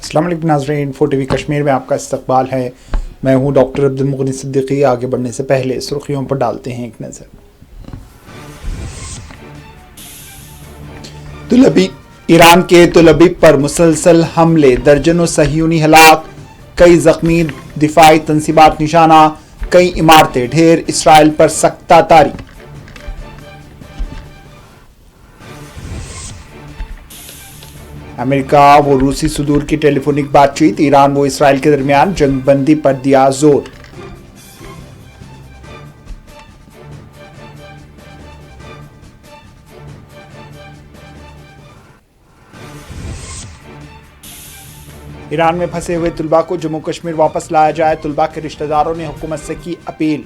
السلام علیکم ناظرین، فور ٹی وی کشمیر میں آپ کا استقبال ہے۔ میں ہوں ڈاکٹر عبدالمغنی صدیقی۔ آگے بڑھنے سے پہلے سرخیوں پر ڈالتے ہیں ایک نظر۔ ایران کے تل ابیب پر مسلسل حملے، درجنوں صہیونی ہلاک، کئی زخمی، دفاعی تنصیبات نشانہ، کئی عمارتیں ڈھیر، اسرائیل پر سختہ طاری۔ امریکہ و روسی صدور کی ٹیلی فونک بات چیت، ایران و اسرائیل کے درمیان جنگ بندی پر دیا زور۔ ایران میں پھنسے ہوئے طلباء کو جموں کشمیر واپس لایا جائے، طلباء کے رشتہ داروں نے حکومت سے کی اپیل۔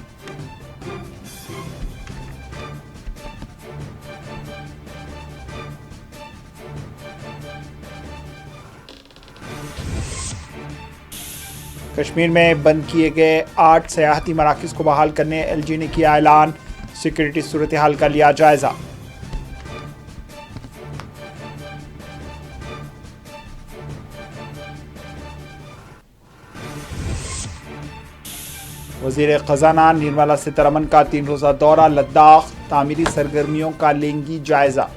کشمیر میں بند کیے گئے 8 سیاحتی مراکز کو بحال کرنے ایل جی نے کیا اعلان، سیکورٹی صورتحال کا لیا جائزہ۔ وزیر خزانہ نرملا سیتارمن کا 3 روزہ دورہ لداخ، تعمیری سرگرمیوں کا لیں گی جائزہ۔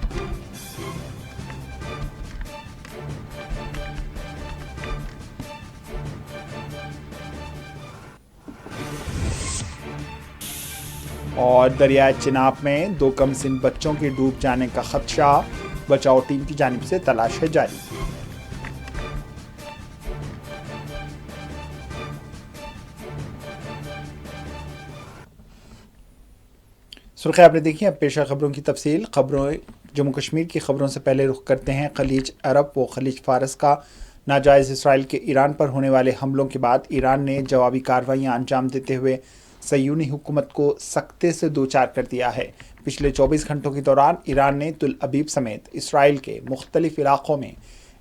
اور دریائے چناب میں 2 کم سن بچوں کے ڈوب جانے کا خدشہ، بچاؤ ٹیم کی جانب سے تلاش ہے جاری۔ سرخی آپ نے دیکھی، اب پیش ہے خبروں کی تفصیل۔ خبروں جموں کشمیر کی خبروں سے پہلے رخ کرتے ہیں خلیج عرب و خلیج فارس کا۔ ناجائز اسرائیل کے ایران پر ہونے والے حملوں کے بعد ایران نے جوابی کارروائیاں انجام دیتے ہوئے صہیونی حکومت کو سختے سے دوچار کر دیا ہے۔ پچھلے 24 گھنٹوں کے دوران ایران نے تل ابیب سمیت اسرائیل کے مختلف علاقوں میں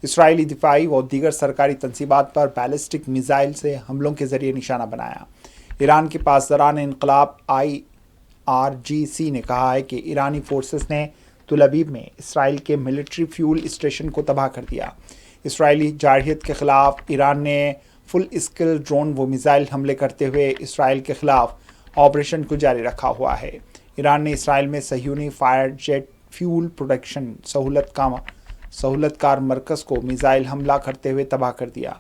اسرائیلی دفاعی و دیگر سرکاری تنصیبات پر بیلسٹک میزائل سے حملوں کے ذریعے نشانہ بنایا۔ ایران کے پاسداران انقلاب IRGC نے کہا ہے کہ ایرانی فورسز نے تل ابیب میں اسرائیل کے ملٹری فیول اسٹیشن کو تباہ کر دیا۔ اسرائیلی جارحیت کے خلاف ایران نے فل اسکیل ڈرون و میزائل حملے کرتے ہوئے اسرائیل کے خلاف آپریشن کو جاری رکھا ہوا ہے۔ ایران نے اسرائیل میں صہیونی فائر جیٹ فیول پروڈکشن سہولت کار مرکز کو میزائل حملہ کرتے ہوئے تباہ کر دیا۔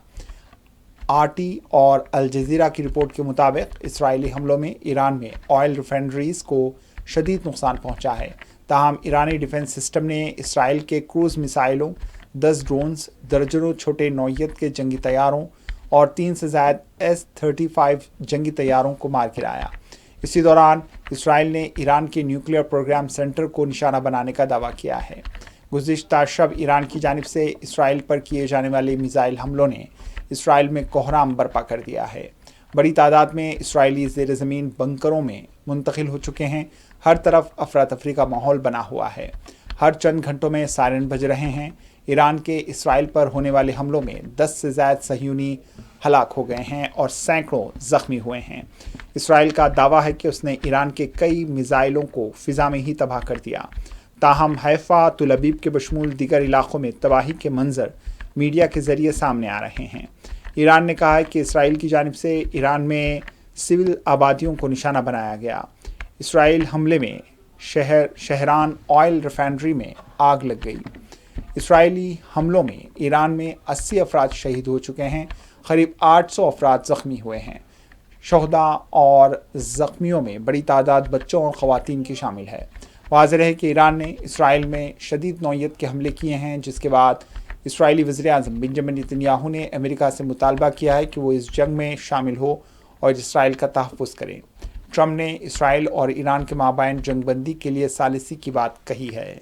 RT اور الجزیرہ کی رپورٹ کے مطابق اسرائیلی حملوں میں ایران میں آئل ریفائنریز کو شدید نقصان پہنچا ہے۔ تاہم ایرانی ڈیفنس سسٹم نے اسرائیل کے کروز میزائلوں، 10 ڈرونز، درجنوں چھوٹے نوعیت کے جنگی طیاروں اور 3 سے زائد S-35 جنگی طیاروں کو مار گرایا۔ اسی دوران اسرائیل نے ایران کے نیوکلیئر پروگرام سینٹر کو نشانہ بنانے کا دعویٰ کیا ہے۔ گزشتہ شب ایران کی جانب سے اسرائیل پر کیے جانے والے میزائل حملوں نے اسرائیل میں کوہرام برپا کر دیا ہے۔ بڑی تعداد میں اسرائیلی زیر زمین بنکروں میں منتقل ہو چکے ہیں۔ ہر طرف افراتفری کا ماحول بنا ہوا ہے۔ ہر چند گھنٹوں میں سائرن بج رہے ہیں۔ ایران کے اسرائیل پر ہونے والے حملوں میں 10 سے زائد صہیونی ہلاک ہو گئے ہیں اور سینکڑوں زخمی ہوئے ہیں۔ اسرائیل کا دعویٰ ہے کہ اس نے ایران کے کئی میزائلوں کو فضا میں ہی تباہ کر دیا۔ تاہم حیفا، تل ابیب کے بشمول دیگر علاقوں میں تباہی کے منظر میڈیا کے ذریعے سامنے آ رہے ہیں۔ ایران نے کہا ہے کہ اسرائیل کی جانب سے ایران میں سول آبادیوں کو نشانہ بنایا گیا۔ اسرائیل حملے میں شہران آئل ریفائنری میں آگ لگ گئی۔ اسرائیلی حملوں میں ایران میں 80 افراد شہید ہو چکے ہیں، قریب 800 افراد زخمی ہوئے ہیں۔ شہداء اور زخمیوں میں بڑی تعداد بچوں اور خواتین کی شامل ہے۔ واضح ہے کہ ایران نے اسرائیل میں شدید نوعیت کے حملے کیے ہیں، جس کے بعد اسرائیلی وزیر اعظم بنجامن نیتنیاہو نے امریکہ سے مطالبہ کیا ہے کہ وہ اس جنگ میں شامل ہو اور اسرائیل کا تحفظ کریں۔ ٹرمپ نے اسرائیل اور ایران کے مابین جنگ بندی کے لیے ثالثی کی بات کہی ہے۔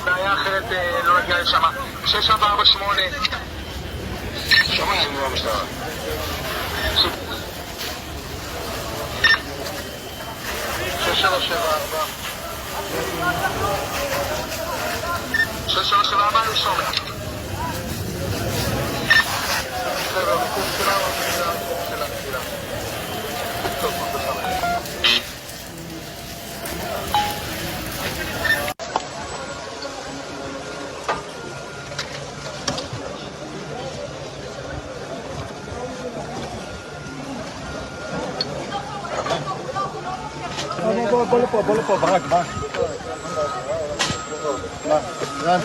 בעיה אחרת לא נגיע לשם. 6448 שומע עם המשטרה. Boleh po, bang. Yan.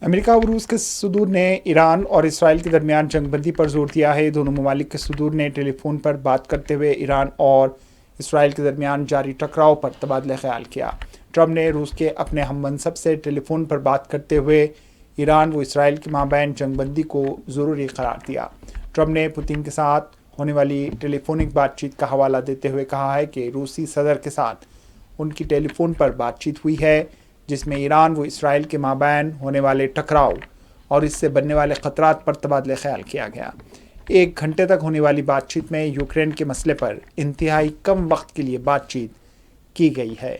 America और रूस के सदूर ने ईरान और इसराइल के दरमियान जंगबंदी पर जोर दिया है। दोनों ममालिक के सदूर ने टेलीफोन पर बात करते हुए ईरान और इसराइल के दरमियान जारी टकराव पर तबादला ख्याल किया। ट्रंप ने रूस के अपने हम मनसब से टेलीफोन पर बात करते हुए ईरान व इसराइल के माबैन जंगबंदी को ज़रूरी करार दिया। ट्रंप ने पुतिन के साथ होने वाली टेलीफोनिक बातचीत का हवाला देते हुए कहा है कि रूसी सदर के साथ उनकी टेलीफोन पर बातचीत हुई है, जिसमें ईरान व इसराइल के माबैन होने वाले टकराव और इससे बनने वाले ख़तरात पर तबादला ख्याल किया गया। 1 घंटे तक होने वाली बातचीत में यूक्रेन के मसले पर इंतहाई कम वक्त के लिए बातचीत की गई है।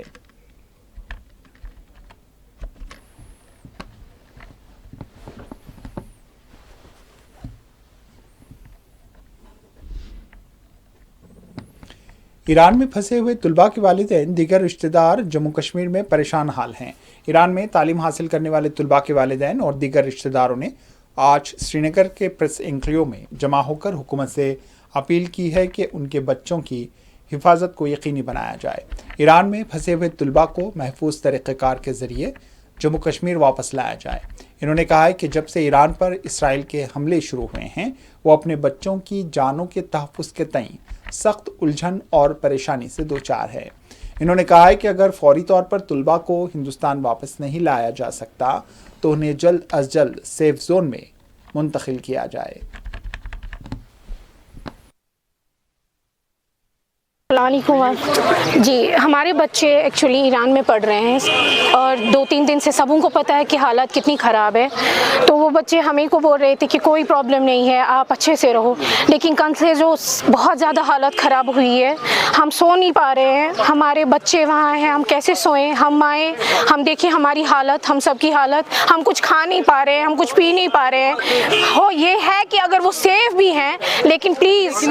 ईरान में फंसे हुए तुलबा के वालिदैन दीगर रिश्तेदार जम्मू कश्मीर में परेशान हाल हैं। ईरान में तालीम हासिल करने वाले तुलबा के वालिदैन और दीगर रिश्तेदारों ने आज श्रीनगर के प्रेस एनक्लेव में जमा होकर हुकूमत से अपील की है कि उनके बच्चों की हिफाजत को यकीनी बनाया जाए। ईरान में फंसे हुए तुलबा को महफूज तरीक़ेकार के ज़रिए जम्मू कश्मीर वापस लाया जाए। इन्होंने कहा है कि जब से ईरान पर इसराइल के हमले शुरू हुए हैं, वो अपने बच्चों की जानों के तहफ़्फ़ुज़ के तईं सख्त उलझन और परेशानी से दो चार है। इन्होंने कहा है कि अगर फौरी तौर पर तुलबा को हिंदुस्तान वापस नहीं लाया जा सकता तो उन्हें जल्द अज जल्द सेफ जोन में मुंतकिल किया जाए। जी, हमारे बच्चे एक्चुअली ईरान में पढ़ रहे हैं और 2-3 दिन से सबों को पता है कि हालत कितनी ख़राब है। तो वो बच्चे हमें को बोल रहे थे कि कोई प्रॉब्लम नहीं है, आप अच्छे से रहो। लेकिन कल से जो बहुत ज़्यादा हालत ख़राब हुई है, हम सो नहीं पा रहे हैं। हमारे बच्चे वहाँ हैं, हम कैसे सोएं? हम आए, हम देखें हमारी हालत, हम सब की हालत, हम कुछ खा नहीं पा रहे हैं, हम कुछ पी नहीं पा रहे हैं। हो ये है कि अगर वो सेफ भी हैं, लेकिन प्लीज़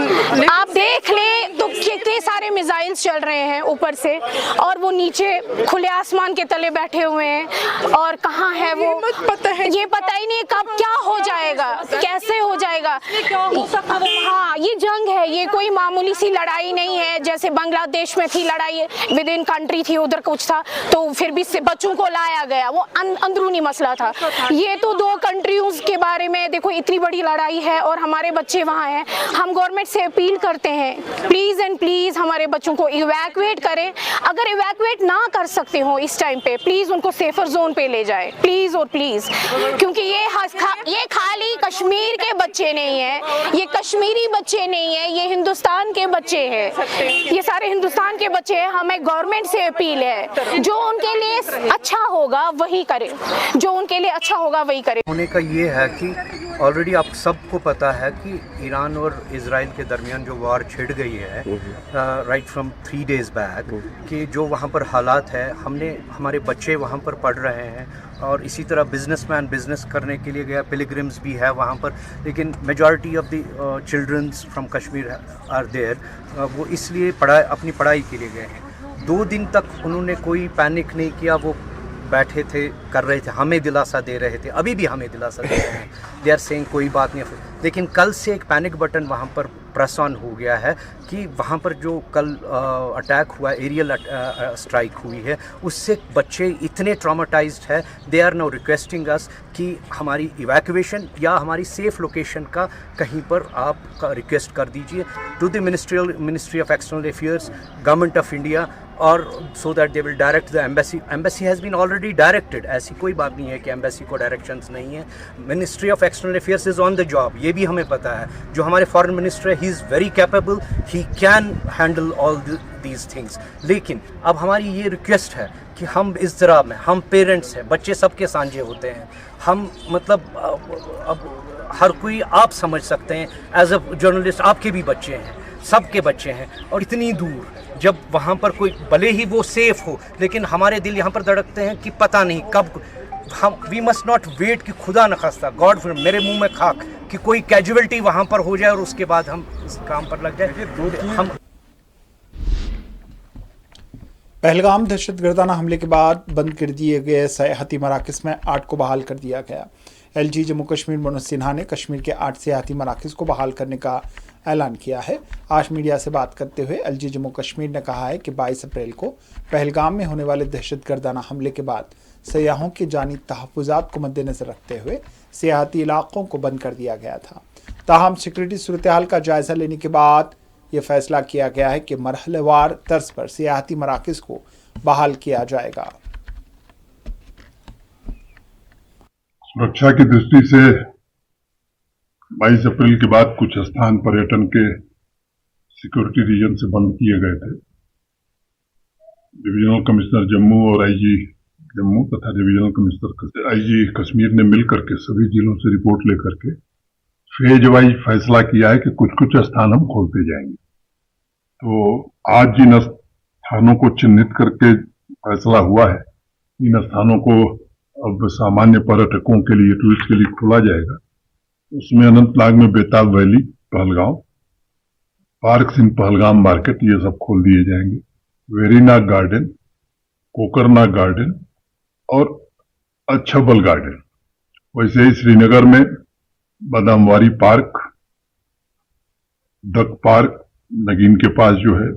आप देख लें तो कितने सारे मिसाइल्स चल रहे हैं ऊपर से और वो नीचे खुले आसमान के तले बैठे हुए हैं और कहाँ है वो पता है, ये पता ही नहीं कब क्या हो जाएगा, कैसे हो जाएगा। हाँ, ये जंग है, ये कोई मामूली सी लड़ाई नहीं है। जैसे बांग्लादेश में थी लड़ाई, विद इन कंट्री थी, उधर कुछ था तो फिर भी बच्चों को लाया गया, वो अंदरूनी मसला था। ये तो 2 कंट्रियों के बारे में देखो, इतनी बड़ी लड़ाई है और हमारे बच्चे वहाँ हैं। हम गवर्नमेंट से अपील करते हैं, प्लीज़ एंड प्लीज़ हमारे बच्चों को इवैक्यूएट करें। अगर इवैक्यूएट ना कर सकते हो इस टाइम पे, प्लीज़ उनको सेफर जोन पे ले जाए, प्लीज़ और प्लीज़, क्योंकि ये खाली कश्मीर के बच्चे नहीं हैं, ये कश्मीरी बच्चे नहीं हैं, ये हिंदुस्तान के बच्चे हैं, ये सारे हिंदुस्तान के बच्चे हैं। हमें गवर्नमेंट से अपील है, जो उनके लिए अच्छा होगा वही करे, जो उनके लिए अच्छा होगा वही करे। होने का ये है कि ऑलरेडी आप सबको पता है कि ईरान और इजराइल के दरमियान जो वार छिड़ गई है राइट फ्रॉम 3 days बैक, कि जो वहाँ पर हालात है, हमारे बच्चे वहाँ पर पढ़ रहे हैं और इसी तरह बिजनेसमैन बिज़नेस करने के लिए गया, पिलग्रिम्स भी है वहाँ पर, लेकिन majority of the childrens from Kashmir are there, वो इसलिए अपनी पढ़ाई के लिए गए हैं। 2 दिन तक उन्होंने कोई पैनिक नहीं किया, वो बैठे थे, कर रहे थे, हमें दिलासा दे रहे थे, अभी भी हमें दिलासा दे रहे हैं, दे आर सेइंग कोई बात नहीं। लेकिन कल से एक पैनिक बटन वहाँ पर प्रेस ऑन हो गया है कि वहाँ पर जो कल अटैक हुआ, एरियल स्ट्राइक हुई है, उससे बच्चे इतने ट्रॉमाटाइज्ड है, दे आर नाउ रिक्वेस्टिंग अस कि हमारी इवैक्यूएशन या हमारी सेफ़ लोकेशन का कहीं पर आप रिक्वेस्ट कर दीजिए to the ministry of external affairs, government of India, और so that they will direct the embassy. Embassy has been already directed, ऐसी कोई बात नहीं है कि एम्बेसी को डायरेक्शंस नहीं है। Ministry of external affairs is on the job, ये भी हमें पता है। जो हमारे फॉरेन मिनिस्टर है, he is very capable, he can handle all these things. لیکن اب ہماری یہ ریکویسٹ ہے کہ ہم اس طرح میں ہم پیرنٹس ہیں, بچے سب کے سانجے ہوتے ہیں, ہم مطلب اب ہر کوئی آپ سمجھ سکتے ہیں ایز اے جرنلسٹ, آپ کے بھی بچے ہیں, سب کے بچے ہیں, اور اتنی دور جب وہاں پر کوئی بھلے ہی وہ سیف ہو لیکن ہمارے دل یہاں پر دھڑکتے ہیں کہ پتہ نہیں کب ہم وی مسٹ ناٹ ویٹ کہ خدا نخواستہ گاڈ میرے منہ میں خاک کہ کوئی کیجویلٹی وہاں پر ہو جائے اور اس کے بعد ہم اس کام پر لگ جائیں. ہم پہلگام دہشت گردانہ حملے کے بعد بند کر دیے گئے سیاحتی مراکز میں 8 کو بحال کر دیا گیا. ایل جی جموں کشمیر منوج سنہا نے کشمیر کے 8 سیاحتی مراکز کو بحال کرنے کا اعلان کیا ہے. آج میڈیا سے بات کرتے ہوئے ایل جی جموں کشمیر نے کہا ہے کہ 22 اپریل کو پہلگام میں ہونے والے دہشت گردانہ حملے کے بعد سیاحوں کی جانی تحفظات کو مد نظر رکھتے ہوئے سیاحتی علاقوں کو بند کر دیا گیا تھا. تاہم سیکورٹی صورتحال کا جائزہ لینے کے بعد یہ فیصلہ کیا گیا ہے کہ مرحلہ وار طرز پر سیاحتی مراکز کو بحال کیا جائے گا. سرکشا کی درشٹی سے 22 اپریل کے بعد کچھ استھان پریٹن کے سیکورٹی ریجن سے بند کیے گئے تھے. ڈویژنل کمشنر جموں اور آئی جی جموں تथा ڈویژنل کمشنر آئی جی کشمیر نے مل کر کے سبھی ضلعوں سے رپورٹ لے کر کے فیز وائز فیصلہ کیا ہے کہ کچھ استھان ہم کھولتے جائیں گے. تو آج جن استھانوں کو چنت کر کے فیصلہ ہوا ہے, ان استھانوں کو اب سامانیہ پریٹکوں کے لیے, ٹورسٹ کے لیے کھولا جائے گا. اس میں اننت ناگ میں بیتاب ویلی, پہلگاؤں پارکس ان پہلگام مارکیٹ, یہ سب کھول دیے جائیں گے. ویری ناگ گارڈن, کوکر ناگ گارڈن اور اچھبل گارڈن. ویسے ہی سری نگر میں بادامواری پارک, ڈک پارک نگین کے پاس جو ہے,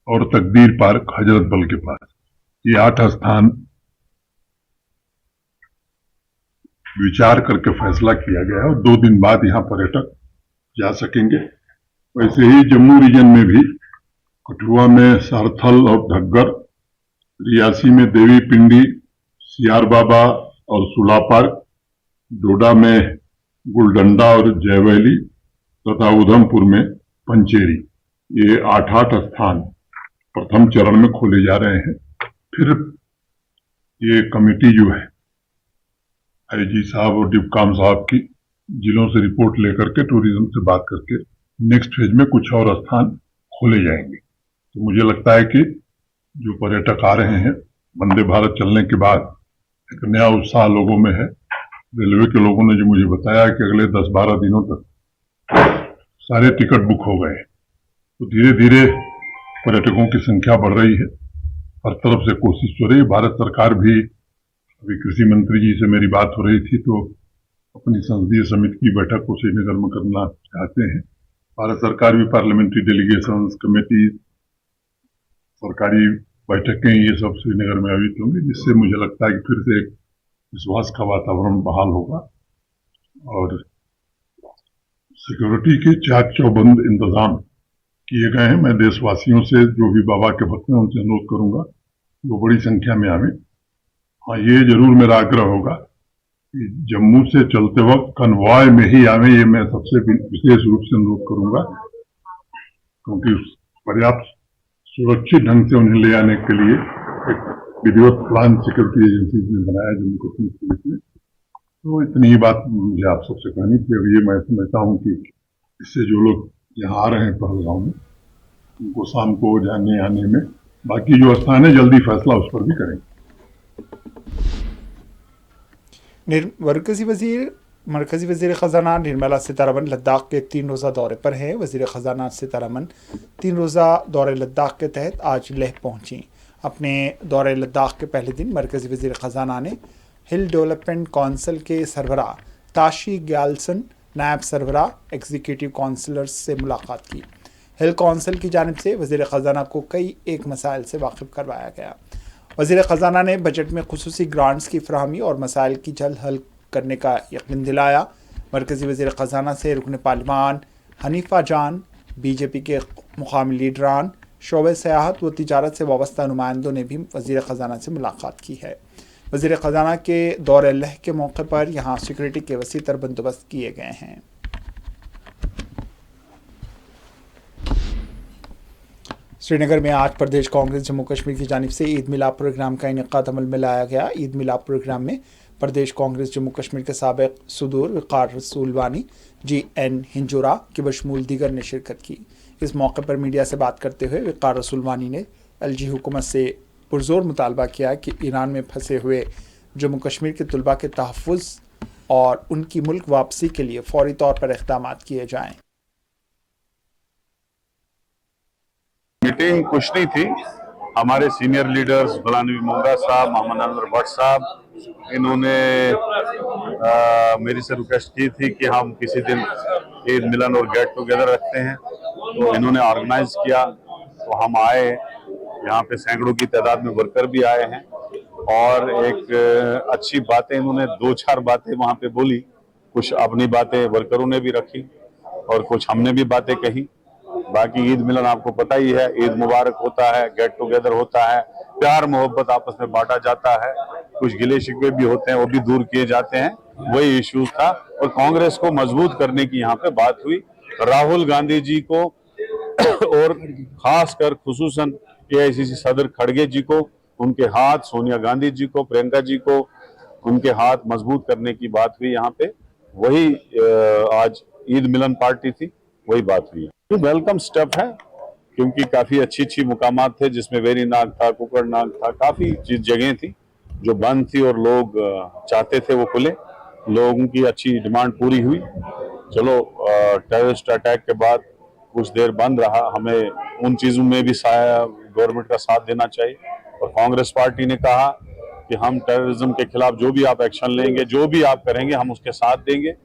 اور تقدیر پارک حضرت بل کے پاس, یہ 8 استھان وچار کر کے فیصلہ کیا گیا ہے اور 2 دن بعد یہاں پریٹک جا سکیں گے. ویسے ہی جموں ریجن میں بھی کٹھوا میں سارتھل اور دھگر, ریاسی میں دیوی پنڈی, سیار بابا اور سلا پارک, ڈوڈا میں گلڈنڈا اور جے ویلی تथा ادھم پور میں پنچیری, یہ 8 استھان پرتھم چرن میں کھولے جا رہے ہیں. پھر یہ کمیٹی جو ہے آئی جی صاحب اور ڈپ کام صاحب کی ضلعوں سے رپورٹ لے کر کے ٹوریزم سے بات کر کے نیکسٹ فیز میں کچھ اور استھان کھولے جائیں گے. تو مجھے لگتا ہے کہ جو پریٹک آ رہے ہیں وندے بھارت چلنے کے بعد ایک نیا اتساہ لوگوں میں ہے. ریلوے کے لوگوں نے جو مجھے بتایا کہ اگلے 10-12 دنوں تک سارے ٹکٹ بک ہو گئے, تو دھیرے دھیرے پریٹکوں کی سنکھیا بڑھ رہی ہے. ہر طرف سے کوشش ہو رہی ہے. بھارت سرکار بھی, ابھی کرشی منتری جی سے میری بات ہو رہی تھی, تو اپنی سنسدیہ سمیتی کی بیٹھک کو سری نگر میں کرنا چاہتے ہیں. بھارت سرکار بھی پارلیمنٹری ڈیلیگیشنز, کمیٹی, سرکاری بیٹھکیں, یہ سب سری نگر میں آیوت ہوں گے, جس سے مجھے لگتا ہے کہ پھر سے ایک وشواس کا واتاورن بحال ہوگا اور سیکورٹی کے چاک چوبند انتظام کیے گئے ہیں. میں دیش واسیوں سے جو بھی بابا کے بھکت ہیں ان سے انوروھ کروں گا وہ بڑی سنکھیا میں آویں. ہاں, یہ ضرور میرا آگرہ ہوگا کہ جموں سے چلتے وقت کنوائے میں ہی آویں, یہ میں سب سے وشیش روپ سے انوروھ کروں گا, کیونکہ پریاپت سرکشت ڈھنگ سے انہیں لے آنے کے لیے ایک ویڈیوت پلان سیکورٹی ایجنسیز نے بنایا جموں کشمیر پولیس نے. تو اتنی ہی بات مجھے آپ سب سے کہانی تھی. اب یہ میں سمجھتا ہوں کہ اس سے جو لوگ یہاں آ رہے ہیں پہلگاؤں میں, ان کو شام کو جانے آنے میں, باقی جو استھان ہے جلدی فیصلہ اس پر بھی کریں گے. مرکزی وزیر خزانہ نرملا سیتارمن لداخ کے 3 روزہ دورے پر ہیں. وزیر خزانہ سیتارمن 3 روزہ دورے لداخ کے تحت آج لیہ پہنچیں. اپنے دورے لداخ کے پہلے دن مرکزی وزیر خزانہ نے ہل ڈیولپمنٹ کونسل کے سربراہ تاشی گیالسن, نائب سربراہ ایگزیکٹو کونسلرز سے ملاقات کی. ہل کونسل کی جانب سے وزیر خزانہ کو کئی ایک مسائل سے واقف کروایا گیا. وزیر خزانہ نے بجٹ میں خصوصی گرانٹس کی فراہمی اور مسائل کی جلد حل کرنے کا یقین دلایا. مرکزی وزیر خزانہ سے رکن پارلیمان حنیفہ جان, بی جے پی کے مقامی لیڈران, شعبہ سیاحت و تجارت سے وابستہ نمائندوں نے بھی وزیر خزانہ سے ملاقات کی ہے. وزیر خزانہ کے دورہ لیہ کے موقع پر یہاں سیکورٹی کے وسیع تر بندوبست کیے گئے ہیں. श्रीनगर में आज प्रदेश कांग्रेस जम्मू कश्मीर की जानिब से ईद मिलाद प्रोग्राम का इनेकाद अमल में लाया गया। ईद मिलाद प्रोग्राम में प्रदेश कांग्रेस जम्मू कश्मीर के साबिक सदूर वक़ार रसूलवानी GN हिंजोरा के बशमूल दीगर ने शिरकत की। इस मौके पर मीडिया से बात करते हुए वक़ार रसूलवानी ने LG हुकूमत से पुरजोर मुतालबा किया कि ईरान में फंसे हुए जम्मू कश्मीर के तलबा के तहफ़्फ़ुज़ और उनकी मुल्क वापसी के लिए फौरी तौर पर इक़दाम किए जाएँ। मीटिंग कुछ नहीं थी। हमारे सीनियर लीडर्स गुलाम नबी मुंगा साहब, मोहम्मद अनवर भट्ट साहब, इन्होंने मेरी से रिक्वेस्ट की थी कि हम किसी दिन ईद मिलन और गेट टुगेदर रखते हैं, तो इन्होंने ऑर्गेनाइज किया। तो हम आए, यहाँ पे सैकड़ों की तादाद में वर्कर भी आए हैं और एक अच्छी बातें इन्होंने 2-4 बातें वहाँ पे बोली। कुछ अपनी बातें वर्करों ने भी रखी और कुछ हमने भी बातें कही। बाकी ईद मिलन आपको पता ही है, ईद मुबारक होता है, गेट टुगेदर होता है, प्यार मोहब्बत आपस में बांटा जाता है, कुछ गिले शिकवे भी होते हैं वो भी दूर किए जाते हैं। वही इश्यूज था और कांग्रेस को मजबूत करने की यहाँ पे बात हुई। राहुल गांधी जी को और खासकर खुसूसन AICC सदर खड़गे जी को, उनके हाथ, सोनिया गांधी जी को, प्रियंका जी को, उनके हाथ मजबूत करने की बात हुई यहाँ पे। वही आज ईद मिलन पार्टी थी, वही बात हुई। वेलकम स्टेप है क्योंकि काफी अच्छी मुकामात थे जिसमें वेरी नाग था, कुकर नाग था, काफी जगह थी जो बंद थी और लोग चाहते थे वो खुले। लोगों की अच्छी डिमांड पूरी हुई। चलो टेररिस्ट अटैक के बाद कुछ देर बंद रहा, हमें उन चीजों में भी गवर्नमेंट का साथ देना चाहिए। और कांग्रेस पार्टी ने कहा कि हम टेररिज्म के खिलाफ जो भी आप एक्शन लेंगे, जो भी आप करेंगे, हम उसके साथ देंगे।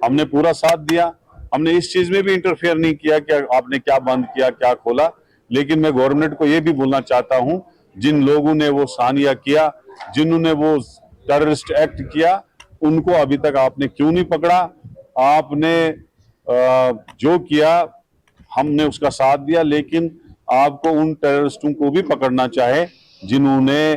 हमने पूरा साथ दिया। हमने इस चीज में भी इंटरफेयर नहीं किया कि आपने क्या बंद किया, क्या खोला। लेकिन मैं गवर्नमेंट को ये भी बोलना चाहता हूं, जिन लोगों ने वो सानिया किया, जिन्होंने वो टेररिस्ट एक्ट किया, उनको अभी तक आपने क्यों नहीं पकड़ा? आपने जो किया हमने उसका साथ दिया, लेकिन आपको उन टेररिस्टों को भी पकड़ना चाहे जिन्होंने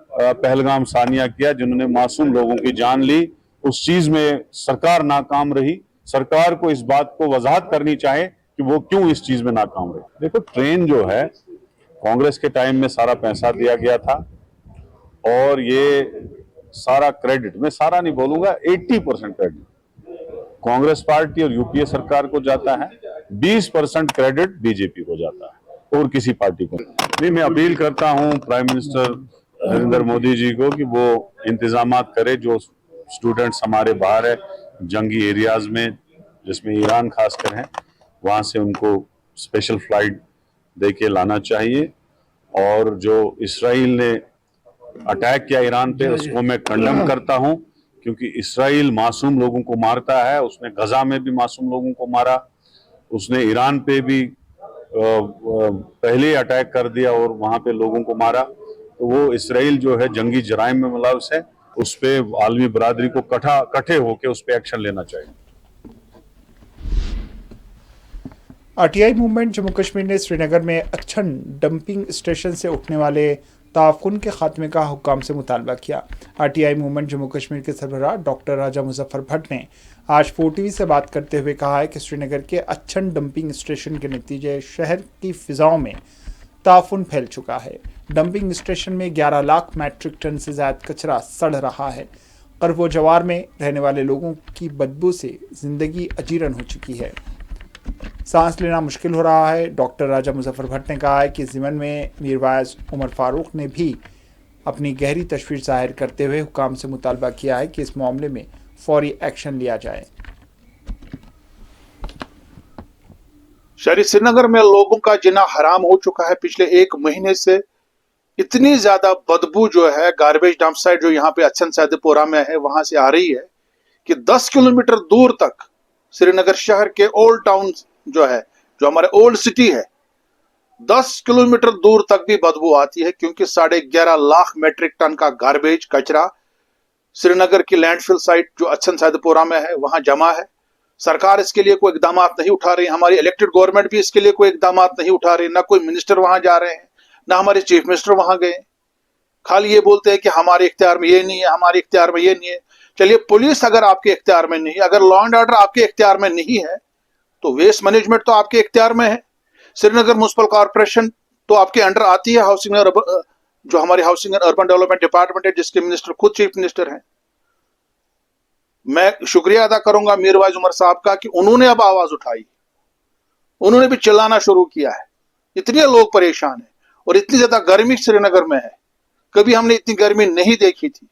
पहलगाम सानिया किया, जिन्होंने मासूम लोगों की जान ली। उस चीज में सरकार नाकाम रही। सरकार को इस बात को वजाहत करनी चाहे कि वो क्यों इस चीज में नाकाम रही। देखो, ट्रेन जो है कांग्रेस के टाइम में सारा पैसा दिया गया था और ये सारा क्रेडिट, मैं सारा नहीं बोलूंगा, 80% क्रेडिट कांग्रेस पार्टी और UPA सरकार को जाता है, 20% क्रेडिट BJP को जाता है और किसी पार्टी को नहीं। मैं अपील करता हूं प्राइम मिनिस्टर नरेंद्र मोदी जी को कि वो इंतजामात करे। जो स्टूडेंट्स हमारे बाहर है जंगी एरियाज में, जिसमें ईरान खासकर है, वहां से उनको स्पेशल फ्लाइट दे के लाना चाहिए। और जो इसराइल ने अटैक किया ईरान पे, उसको मैं कंडेम करता हूं क्योंकि इसराइल मासूम लोगों को मारता है। उसने गजा में भी मासूम लोगों को मारा, उसने ईरान पे भी पहले अटैक कर दिया और वहां पे लोगों को मारा। तो वो इसराइल जो है जंगी जराइम में मुलव्वस है, उस पे आलमी बरादरी को इकट्ठे होकर उस पे एक्शन लेना चाहिए। RTI मूवमेंट जम्मू कश्मीर ने श्रीनगर में अच्छन डंपिंग स्टेशन से उठने वाले ताफुन के खात्मे का हुक्काम से मुतालबा किया। RTI मूवमेंट जम्मू कश्मीर के सरबराह डॉक्टर राजा मुजफ्फर भट्ट ने आज 4TV से बात करते हुए कहा है कि श्रीनगर के अच्छन डंपिंग स्टेशन के नतीजे शहर की फिजाओं में ताफुन फैल चुका है। डंपिंग स्टेशन में 11 लाख मैट्रिक टन से ज़्यादा कचरा सड़ रहा है। करवो जवार में रहने वाले लोगों की बदबू से ज़िंदगी अजीरन हो चुकी है, सांस लेना मुश्किल हो रहा है। डॉक्टर राजा मुजफ्फर भट्ट ने कहा है कि ज़िमन में मीरवाइज उमर फारूक ने भी अपनी गहरी तशवीश जाहिर करते हुए हुकाम से मुतालबा किया है कि इस मामले में फौरी एक्शन लिया जाए। शहरी श्रीनगर में लोगों का जीना हराम हो चुका है। पिछले 1 महीने से इतनी ज्यादा बदबू जो है गार्बेज डंप साइट जो यहाँ पे अच्छन सैदपुरा में है वहां से आ रही है कि 10 किलोमीटर दूर तक श्रीनगर शहर के ओल्ड टाउन जो है, जो हमारे ओल्ड सिटी है, 10 किलोमीटर दूर तक भी बदबू आती है क्योंकि 11.5 लाख मेट्रिक टन का गार्बेज कचरा श्रीनगर की लैंडफिल साइट जो अच्छन सैदपुरा में है वहां जमा है। सरकार इसके लिए कोई इकदाम नहीं उठा रही, हमारी इलेक्टेड गवर्नमेंट भी इसके लिए कोई इकदाम नहीं उठा रही। ना कोई मिनिस्टर वहां जा रहे हैं, ना हमारे चीफ मिनिस्टर वहां गए। खाली ये बोलते हैं कि हमारे इख्तियार में ये नहीं है, हमारे इख्तियार में ये नहीं है। चलिए, पुलिस अगर आपके इख्तियार में नहीं है, अगर लॉ एंड ऑर्डर आपके इख्तियार में नहीं है, तो वेस्ट मैनेजमेंट तो आपके इख्तियार में है। श्रीनगर म्यूनसिपल कॉर्पोरेशन तो आपके अंडर आती है, हाउसिंग और जो हमारी housing and urban development department है जिसके मिनिस्टर खुद चीफ मिनिस्टर हैं। मैं शुक्रिया अदा करूंगा मीरवाइज उमर साहब का कि उन्होंने अब आवाज उठाई, उन्होंने भी चिल्लाना शुरू किया है। इतने लोग परेशान हैं और इतनी ज्यादा गर्मी श्रीनगर में है, कभी हमने इतनी गर्मी नहीं देखी थी।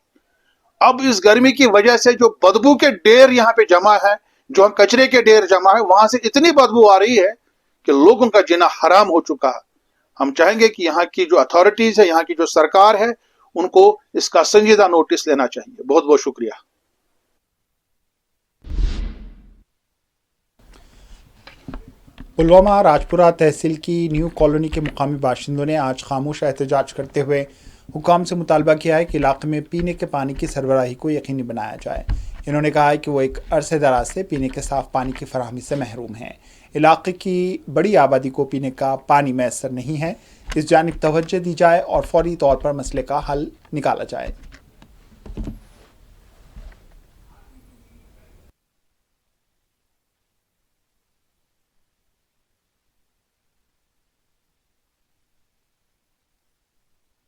अब इस गर्मी की वजह से जो बदबू के ढेर यहाँ पे जमा है, जो कचरे के ढेर जमा है, वहां से इतनी बदबू आ रही है कि लोगों का जीना हराम हो चुका है। हम चाहेंगे कि यहाँ की जो अथॉरिटीज है, यहाँ की जो सरकार है, उनको इसका संजीदा नोटिस लेना चाहिए। बहुत बहुत शुक्रिया। पुलवामा राजपुरा तहसील की न्यू कॉलोनी के मुकामी बाशिंदों ने आज खामोश एहतजाज करते हुए हुकाम से मुतालबा किया है कि इलाके में पीने के पानी की सरबराही को यकीनी बनाया जाए। इन्होंने कहा है कि वो एक अरसे दराज से पीने के साफ पानी की फराहमी से महरूम हैं। इलाके की बड़ी आबादी को पीने का पानी मैसर नहीं है। इस जानिब तवज्जो दी जाए और फौरी तौर पर मसले का हल निकाला जाए।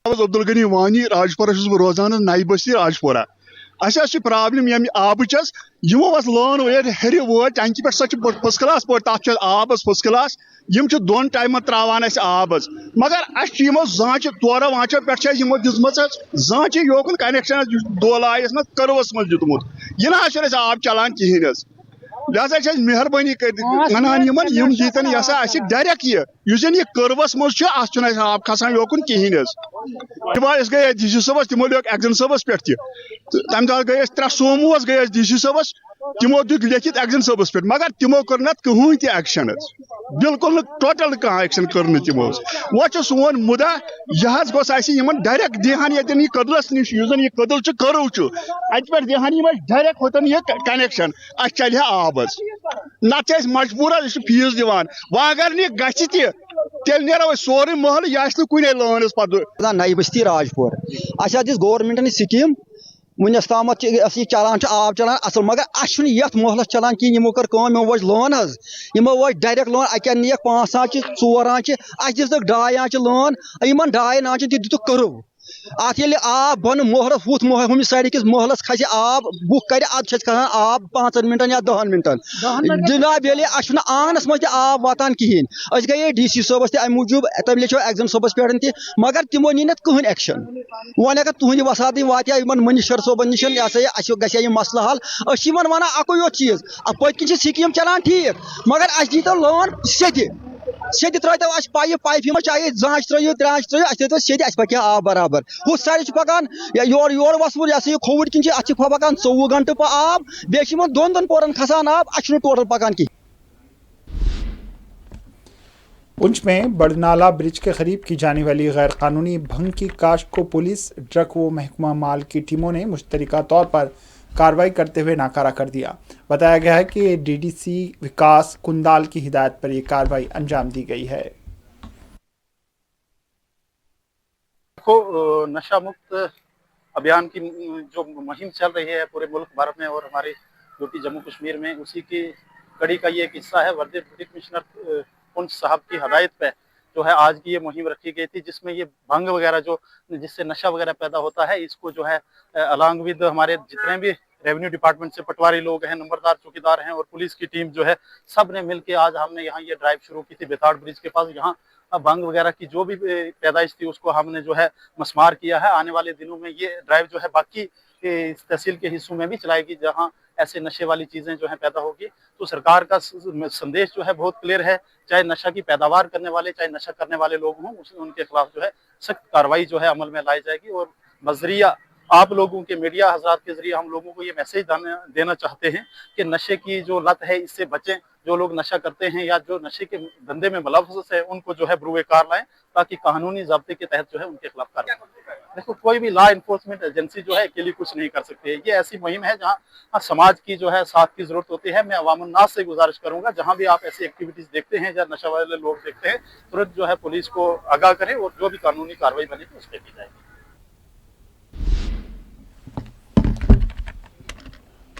अब्दुल गनी वानी राजपुरा रोजान नई बस्ती राजपुरा। अस प्रॉब्लम यम आब यमो लान हेर वो टंकी पे सच फर्स्ट क्लास पे तथ आब फर्स्ट क्लास यम दोन टाइम त्रावान आब मगर अमो जांच तोर वाचो पे यमो दिम जांच योकन कनेक्शन दोलायस ना कर्वस मज दितमुत यह ना आब चलान कहें लिहाजा मेहरबानी वनान यम दीतन यह डायरेक्ट यह कर्वस मज आब खसान योकन कहें गए डी सी सबस तमो लिख एक्जन सबस पे तम दह गए 3 सोमोस गए डी सी सबस तमो दुख लिखित एक्जन सबस पे मगर तमो कर ना कहीं तह एक्शन बिल्कुल टोटल कह एक्शन कर तमो वो सोन मुदा यह गोस डायरेक्ट दिहान ये कदलस नश यह कदल कर्व अत पे दिहान डायरेक्ट होतन यह कनेक्शन अस चल आब नत मजबूर फीस दिवान वह अगर नी गि तेल नो सोरे महल यह कुन लानस पे नई बस्ती राजपुर अस गवर्नमेंटन स्कीम वनस ताम चलान आब चलान असल मगर अत महलस चलान कहें यमो कर यमो वज लोन यमो वज डायरेक्ट लोन अक्या नियक 5 आंच 4 आंच अस दितक 2 आंच लोन इन 2 आंच दितुक कर्व अत आब बन मोहरस हुत हम साइड किस महलस खस आब बुक कर अद आब 5 मिनटन या 10 मिनटन जनाब ये आंगनस मज आब वातान कहें गए डी सी सबस तम मूजूब तम लिखो एग्जाम सबस पे मगर तमो नी ना कहें एक्शन वन अगर तुहद वसात वात मनिस्टर सोबन निश गह मसला हल वन अको योत चीज पत्कि स्कीम चलान ठीक मगर अस दीतो लोन सेद त्रो पाइप चाहे जांच त्रो त्रांच त्रो अस सेद अस पक आब बराबर हु साइड पकान योर वसमुर यह खोवुड किन अत पकान 24 घंटे पे आब बे 2 पोरन खसान आब अस टोटल पकान की। पुंछ में बड़नाला ब्रिज के करीब की जाने वाली गैर कानूनी भंग की काश्त को पुलिस, ट्रक व महकमा माल की टीमों ने मुश्तरका तौर पर कार्रवाई करते हुए नाकारा कर दिया। बताया गया है कि डीडीसी विकास कुंदाल की हिदायत पर यह कार्रवाई अंजाम दी गई है। नशा मुक्त अभियान की जो मुहिम चल रही है पूरे मुल्क भर में और हमारे यूपी जम्मू कश्मीर में, उसी की कड़ी का ये एक हिस्सा है। वर्दी डिप्टी कमिश्नर पुंछ साहब की हदायत पे जो है आज की ये मुहिम रखी गई थी, जिसमें ये भंग वगैरह जो जिससे नशा वगैरह पैदा होता है, इसको जो है अलॉन्ग विद हमारे जितने भी रेवेन्यू डिपार्टमेंट से पटवारी लोग हैं, नंबरदार चौकीदार हैं और पुलिस की टीम जो है, सब ने मिलकर आज हमने यहाँ ये ड्राइव शुरू की थी बेताड़ ब्रिज के पास। यहाँ भंग वगैरह की जो भी पैदाइश थी उसको हमने जो है मस्मार किया है। आने वाले दिनों में ये ड्राइव जो है बाकी इस तहसील के हिस्सों में भी चलाएगी, जहाँ ऐसे नशे वाली चीज़ें जो है पैदा होगी। तो सरकार का संदेश जो है बहुत क्लियर है, चाहे नशा की पैदावार करने वाले, चाहे नशा करने वाले लोग हों, उनके खिलाफ जो है सख्त कार्रवाई जो है अमल में लाई जाएगी। और बजरिया आप लोगों के मीडिया हजरात के जरिए हम लोगों को ये मैसेज देना चाहते हैं कि नशे की जो लत है इससे बचें। जो लोग नशा करते हैं या जो नशे के धंधे में मुलव्वस है, उनको जो है बरूए कार लाएं, ताकि कानूनी ज़ाब्ते के तहत जो है उनके खिलाफ कार्रवाई। देखो, कोई भी लॉ इन्फोर्समेंट एजेंसी जो है अकेली कुछ नहीं कर सकती है। ये ऐसी मुहिम है जहाँ समाज की जो है साथ की जरूरत होती है। मैं अवामुन्नास से गुजारिश करूंगा, जहाँ भी आप ऐसी एक्टिविटीज देखते हैं या नशा वाले लोग देखते हैं, तुरंत जो है पुलिस को आगाह करें और जो भी कानूनी कार्रवाई बनेगी उस पर की जाएगी।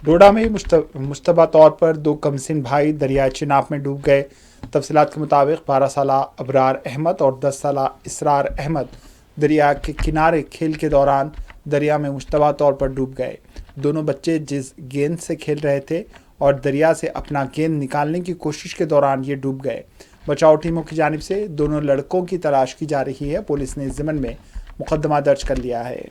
डोडा में मुश्तबा तौर पर 2 कमसिन भाई दरिया चिनाब में डूब गए। तफसीलात के मुताबिक 12 साला अबरार अहमद और 10 साला इसरार अहमद दरिया के किनारे खेल के दौरान दरिया में मुश्तबा तौर पर डूब गए। दोनों बच्चे जिस गेंद से खेल रहे थे और दरिया से अपना गेंद निकालने की कोशिश के दौरान ये डूब गए। बचाव टीमों की जानिब से दोनों लड़कों की तलाश की जा रही है। पुलिस ने इस ज़िम्मन में मुकदमा दर्ज कर लिया है।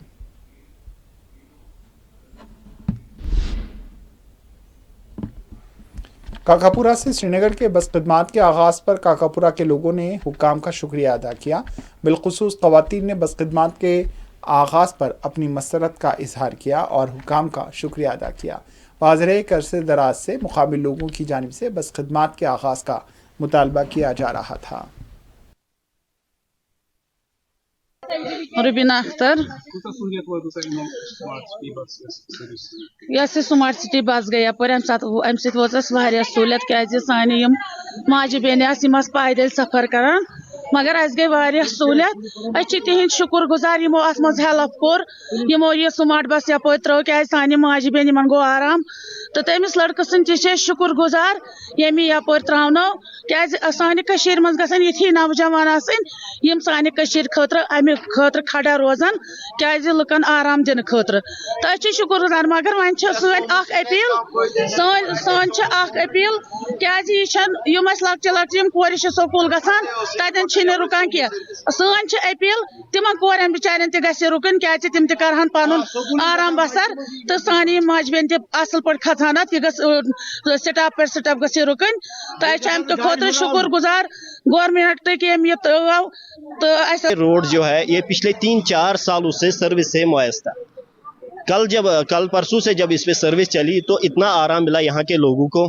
काकापुरा से श्रीनगर के बस खिदमात के आगाज़ पर काकापुरा के लोगों ने हुक्काम का शुक्रिया अदा किया। बिलखुसूस ख़वातीन ने बस खिदमात के आगाज़ पर अपनी मसरत का इजहार किया और हुक्काम का शुक्रिया अदा किया। वाज़ेह है कि अरसे दराज से मुक़ाबिल लोगों की जानिब से बस खिदमात के आगाज़ का मुतालबा किया जा रहा था। Rubina Akhtar smart city bus गई अपर अम सहूलियत क्या सानी माजि बेन पैदल सफर करान मगर अस गई सहूलियत तिहद शुक्र गुजार यमो अत मज हेल्प कोर यमो यह स्मार्ट बस यप त्रो क्या सानि माजि बेन गो आराम तो तमिस लड़क सन शुक्र गुजार यमी यप त्रो क्या सानि मज गसन यथी नौजवान यम सानि खतर अमि खतर खड़ा रोजान क्या लुकन आराम दिन खतर तो शुक्र गुजार मगर वन अपील क्या यम लक्चे लक्चे कोर स्कूल गसान तन रुकान क्या सन अपील तिमन कोरन बिचारन तह रुकन क्या तिम तहन पन आराम बसर तो सानी माजबेन असल पे खसान यह स्टॉप पे स्टॉप ग रुकन तो खुद शुक्र गुजार गवर्नमेंट तक ये तो रोड जो है ये पिछले 3-4 सालों से सर्विस से मुयस था। कल परसों से जब इस पे सर्विस चली तो इतना आराम मिला यहाँ के लोगों को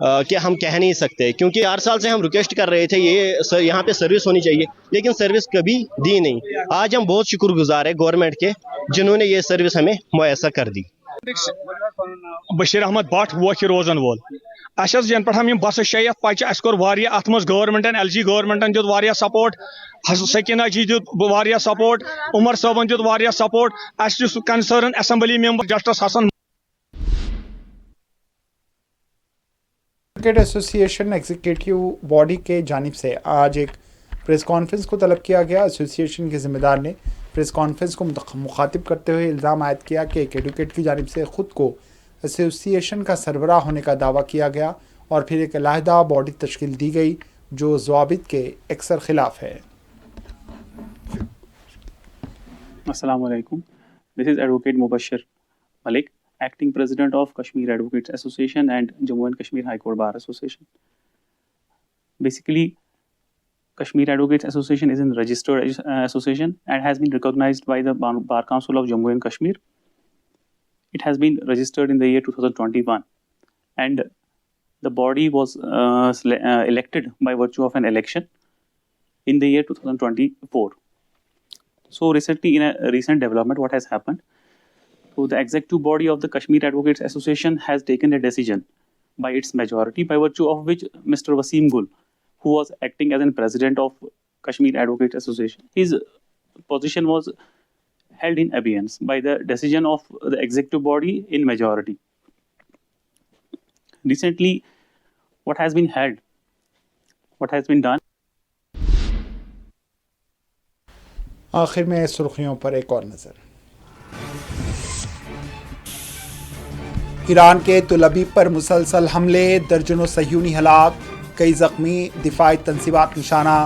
कि हम कह नहीं सकते, क्योंकि 4 साल से हम रिक्वेस्ट कर रहे थे ये यहाँ पे सर्विस होनी चाहिए, लेकिन सर्विस कभी दी नहीं। आज हम बहुत शुक्रगुजार है गवर्नमेंट के जिन्होंने ये सर्विस हमें मुयसर कर दी। बशीर अहमद भट्ट वोख रोजन वोल जन पे हम बस शयत पच अस कोर अत मज गवर्नमेंटन LG गवर्नमेंटन दित सपोर्ट, सकीना जी दित सपोर्ट, उमर साहबन दित सपोर्ट, अस concern assembly member justice Hasan. Cricket association executive body के जानिब से आज एक प्रेस कॉन्फ्रेंस को तलब किया गया। एसोसिएशन के ज़िम्मेदार ने प्रेस कॉन्फ्रेंस को मुखातिब करते हुए इल्ज़ाम आयद किया कि एक एडवोकेट की जानिब से ख़ुद को एसोसिएशन का सरबराह होने का दावा किया गया और फिर एक अलहदा बॉडी तश्कील दी गई जो ज़वाबित के अक्सर ख़िलाफ़ है। अस्सलाम वालेकुम, this is advocate Mubashir Malik, acting president of Kashmir Advocates Association and Jammu and Kashmir High Court Bar Association. Basically, Kashmir Advocates Association is a registered association and has been recognized by the Bar Council of Jammu and Kashmir. It has been registered in the year 2021 and the body was elected by virtue of an election in the year 2024. So recently, in a recent development, what has happened? So the executive body of the Kashmir Advocates Association has taken a decision by its majority, by virtue of which Mr. Wasim Gul, who was acting as a president of Kashmir Advocates Association, his position was held in abeyance by the decision of the executive body in majority. Recently, what has been held, what has been done? आखिर में सुर्खियों पर एक और नज़र। Iran के तुल अबीब पर मुसलसल हमले, दर्जनों सह्यूनी हलाक, कई ज़ख्मी, दिफाई तंसीबात निशाना,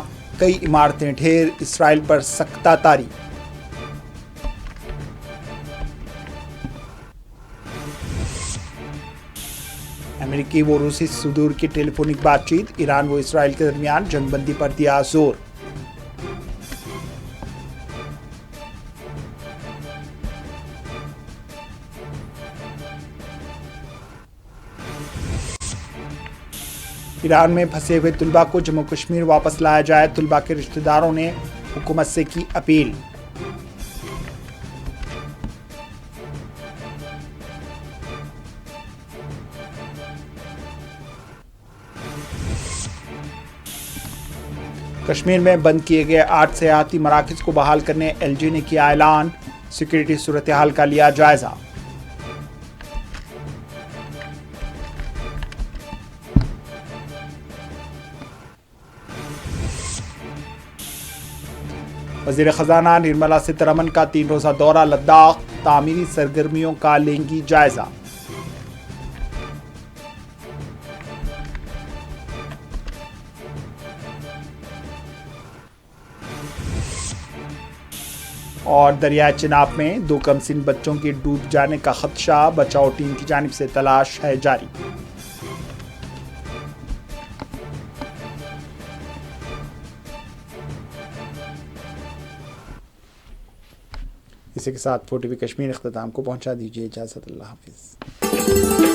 कई इमारतें ढेर, इसराइल पर सख्ता तारी। अमेरिकी व रूसी सदूर की टेलीफोनिक बातचीत, ईरान व इसराइल के दरमियान जंगबंदी पर दिया जोर। ईरान में फंसे हुए तुलबा को जम्मू कश्मीर वापस लाया जाए, तुलबा के रिश्तेदारों ने हुकूमत से की अपील। कश्मीर में बंद किए गए 8 सियाहती मराकज़ को बहाल करने LG ने किया ऐलान, सिक्योरिटी सूरत हाल का लिया जायजा। वज़ीर ख़ज़ाना निर्मला सीतारमण का 3 रोज़ा दौरा लद्दाख, तामीरी सरगर्मियों का लेंगी जायजा। और दरियाए चिनाब में 2 कमसिन बच्चों के डूब जाने का खदशा, बचाव टीम की जानिब से तलाश है जारी। इसी के साथ 4TV कश्मीर इख्तिताम को पहुंचा दीजिए। इजाज़त, अल्लाह हाफिज़।